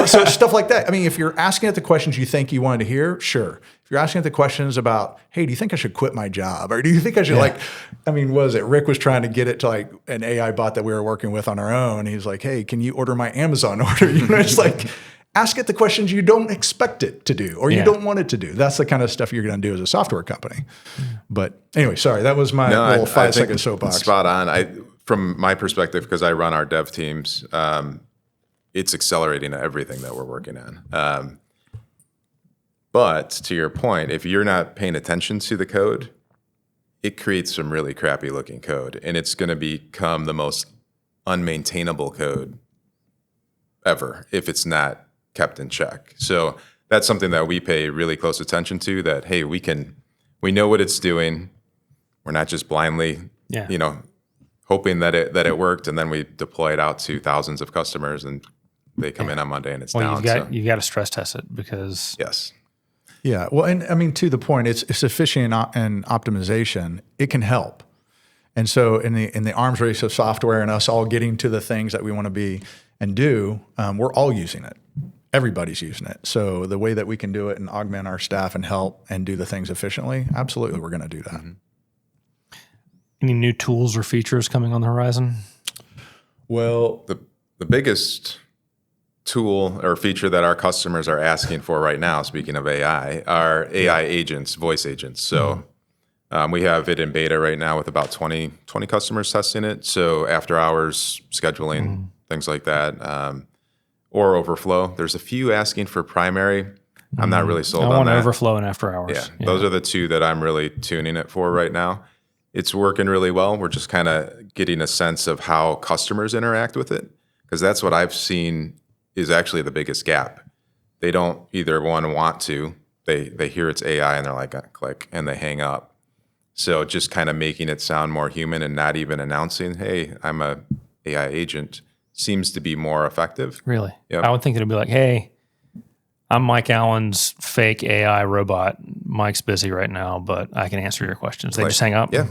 so stuff like that. I mean, if you're asking it the questions you think you wanted to hear, sure. If you're asking it the questions about, hey, do you think I should quit my job? Or do you think I should what was it? Rick was trying to get it to like an AI bot that we were working with on our own. He's like, hey, can you order my Amazon order? It's like, ask it the questions you don't expect it to do or you don't want it to do. That's the kind of stuff you're going to do as a software company. But anyway, sorry, that was my little 5-second soapbox. Spot on. From my perspective, because I run our dev teams, it's accelerating everything that we're working on. But to your point, if you're not paying attention to the code, it creates some really crappy looking code, and it's going to become the most unmaintainable code ever if it's not kept in check. So that's something that we pay really close attention to, that, hey, we know what it's doing. We're not just blindly, hoping that it worked, and then we deploy it out to thousands of customers and they come in on Monday and it's down. You've got to stress test it because yes. Yeah. Well, and I mean, to the point, it's efficient and optimization. It can help. And so in the arms race of software and us all getting to the things that we want to be and do, we're all using it. Everybody's using it. So the way that we can do it and augment our staff and help and do the things efficiently, absolutely, we're going to do that. Mm-hmm. Any new tools or features coming on the horizon? Well, the biggest tool or feature that our customers are asking for right now, speaking of AI, are AI agents, voice agents. So we have it in beta right now with about 20 customers testing it. So after hours scheduling, things like that. Or overflow. There's a few asking for primary. I'm not really sold on that. I want overflow and after hours. Yeah, those are the two that I'm really tuning it for right now. It's working really well. We're just kind of getting a sense of how customers interact with it, because that's what I've seen is actually the biggest gap. They don't either want to. They hear it's AI and they're like, click, and they hang up. So just kind of making it sound more human and not even announcing, hey, I'm a AI agent, seems to be more effective. Really? Yep. I would think it'd be like, hey, I'm Mike Allen's fake AI robot. Mike's busy right now, but I can answer your questions. They just hang up? Yeah.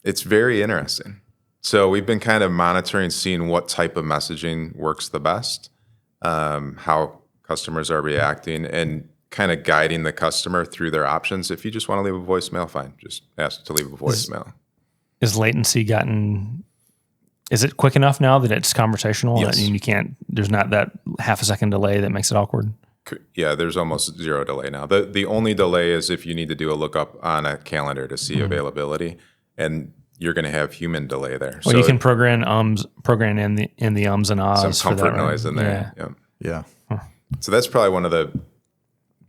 It's very interesting. So we've been kind of monitoring, seeing what type of messaging works the best, how customers are reacting, and kind of guiding the customer through their options. If you just want to leave a voicemail, fine. Just ask to leave a voicemail. Is latency is it quick enough now that it's conversational? Yes. And there's not that half a second delay that makes it awkward? Yeah, there's almost zero delay now. The only delay is if you need to do a lookup on a calendar to see availability, and you're going to have human delay there. Well, so you can program in the ums and ahs. Some comfort noise in there. Yeah. So that's probably one of the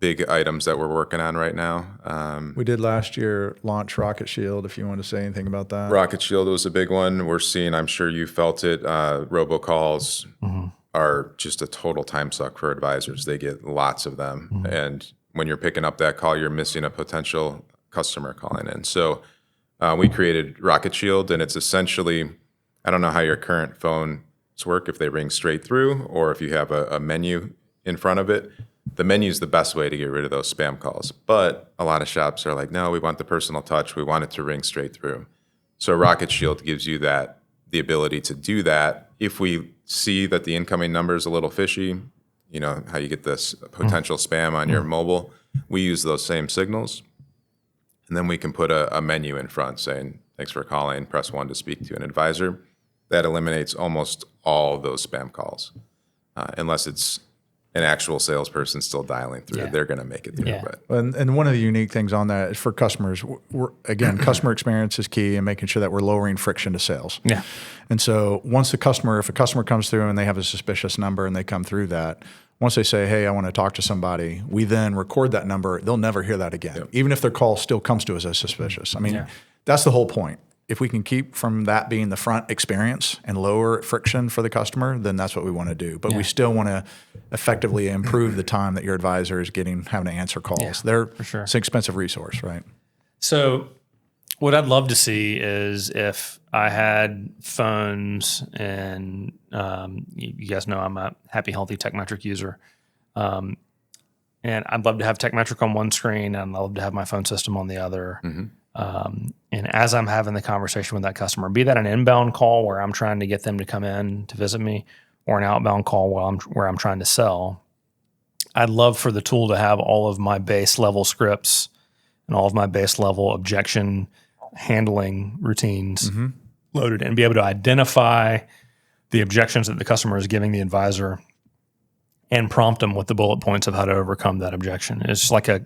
big items that we're working on right now. We did last year launch Rocket Shield, if you want to say anything about that. Rocket Shield was a big one. We're seeing, I'm sure you felt it, robocalls are just a total time suck for advisors. They get lots of them. And when you're picking up that call, you're missing a potential customer calling in. So we created Rocket Shield, and it's essentially, I don't know how your current phones work, if they ring straight through or if you have a menu in front of it. The menu is the best way to get rid of those spam calls. But a lot of shops are like, no, we want the personal touch. We want it to ring straight through. So Rocket Shield gives you the ability to do that. If we see that the incoming number is a little fishy, you know, how you get this potential spam on your mobile, we use those same signals. And then we can put a menu in front saying, thanks for calling, press 1 to speak to an advisor. That eliminates almost all those spam calls, unless it's an actual salesperson still dialing through. They're going to make it through. But. And one of the unique things on that is for customers, again, customer experience is key and making sure that we're lowering friction to sales. Yeah. And so if a customer comes through and they have a suspicious number and they come through that, once they say, hey, I want to talk to somebody, we then record that number. They'll never hear that again, even if their call still comes to us as suspicious. I mean, that's the whole point. If we can keep from that being the front experience and lower friction for the customer, then that's what we want to do. But we still want to effectively improve the time that your advisor is having to answer calls. It's an expensive resource, right? So what I'd love to see is if I had phones, and you guys know I'm a happy, healthy Tekmetric user. And I'd love to have Tekmetric on one screen, and I'd love to have my phone system on the other. And as I'm having the conversation with that customer, be that an inbound call where I'm trying to get them to come in to visit me, or an outbound call where I'm trying to sell, I'd love for the tool to have all of my base level scripts and all of my base level objection handling routines loaded, and be able to identify the objections that the customer is giving the advisor and prompt them with the bullet points of how to overcome that objection. It's like a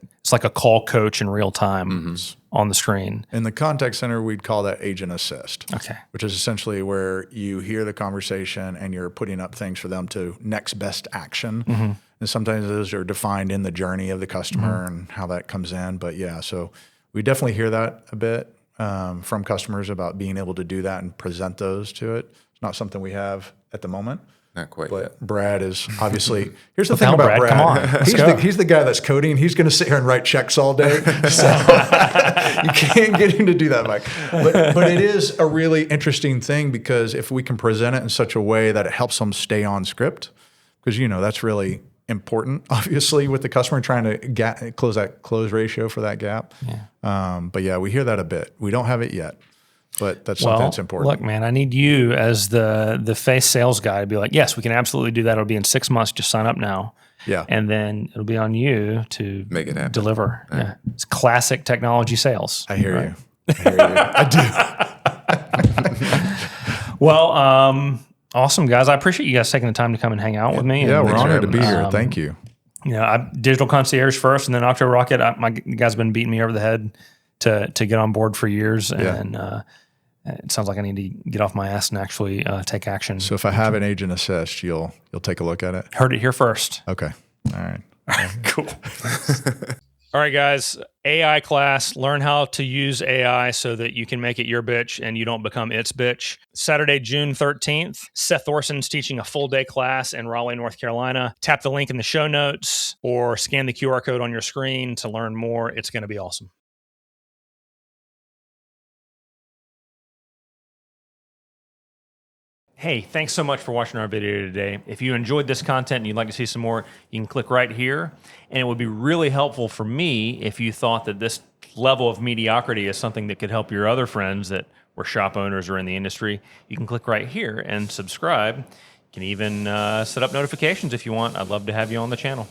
call coach in real time on the screen. In the contact center, we'd call that agent assist. Okay. Which is essentially where you hear the conversation and you're putting up things for them to next best action. And sometimes those are defined in the journey of the customer and how that comes in. But so we definitely hear that a bit from customers about being able to do that and present those to it. It's not something we have at the moment. Not quite but yet. Brad is obviously, here's the thing about Brad. Come on, he's the guy that's coding. He's going to sit here and write checks all day. So you can't get him to do that, Mike. But it is a really interesting thing, because if we can present it in such a way that it helps them stay on script, because, that's really important, obviously, with the customer trying to close that close ratio for that gap. But we hear that a bit. We don't have it yet. But that's something that's important. Look, man, I need you as the face sales guy to be like, yes, we can absolutely do that. It'll be in 6 months. Just sign up now. Yeah. And then it'll be on you to make it happen. Deliver. Yeah. It's classic technology sales. I hear you. I do. Well, awesome, guys. I appreciate you guys taking the time to come and hang out with me. Yeah, we're honored to be here. Thank you. Digital concierge first, and then OktoRocket. My guys have been beating me over the head to get on board for years, and it sounds like I need to get off my ass and actually take action. So if I have an agent assist, you'll take a look at it? Heard it here first. Okay. All right. Cool. All right, guys. AI class. Learn how to use AI so that you can make it your bitch and you don't become its bitch. Saturday, June 13th. Seth Orson's teaching a full day class in Raleigh, North Carolina. Tap the link in the show notes or scan the QR code on your screen to learn more. It's going to be awesome. Hey, thanks so much for watching our video today. If you enjoyed this content and you'd like to see some more, you can click right here. And it would be really helpful for me if you thought that this level of mediocrity is something that could help your other friends that were shop owners or in the industry. You can click right here and subscribe. You can even set up notifications if you want. I'd love to have you on the channel.